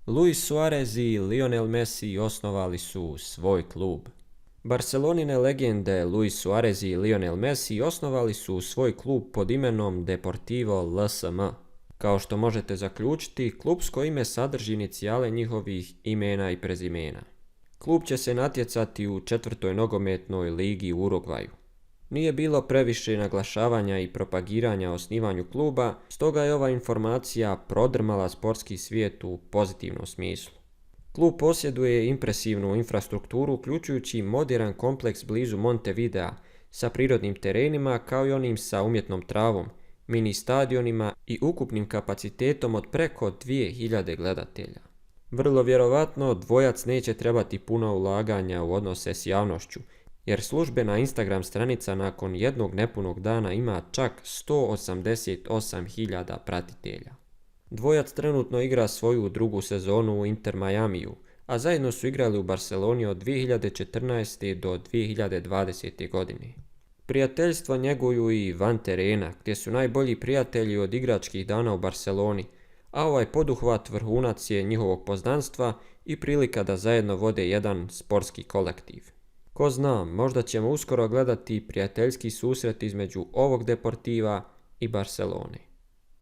Luis Suarez i Lionel Messi osnovali su svoj klub. Barcelonine legende Luis Suarez i Lionel Messi osnovali su svoj klub pod imenom Deportivo LSM. Kao što možete zaključiti, klupsko ime sadrži inicijale njihovih imena i prezimena. Klub će se natjecati u 4. nogometnoj ligi u Urugvaju. Nije bilo previše naglašavanja i propagiranja o osnivanju kluba, stoga je ova informacija prodrmala sportski svijet u pozitivnom smislu. Klub posjeduje impresivnu infrastrukturu uključujući modern kompleks blizu Montevidea sa prirodnim terenima kao i onim sa umjetnom travom, mini stadionima i ukupnim kapacitetom od preko 2000 gledatelja. Vrlo vjerovatno dvojac neće trebati puno ulaganja u odnose s javnošću, jer službena Instagram stranica nakon jednog nepunog dana ima čak 188.000 pratitelja. Dvojac trenutno igra svoju drugu sezonu u Inter Miamiju, a zajedno su igrali u Barceloni od 2014. do 2020. godine. Prijateljstvo njeguju i van terena, gdje su najbolji prijatelji od igračkih dana u Barceloni, a ovaj poduhvat vrhunac je njihovog poznanstva i prilika da zajedno vode jedan sportski kolektiv. Ko zna, možda ćemo uskoro gledati prijateljski susret između ovog Deportiva i Barcelone.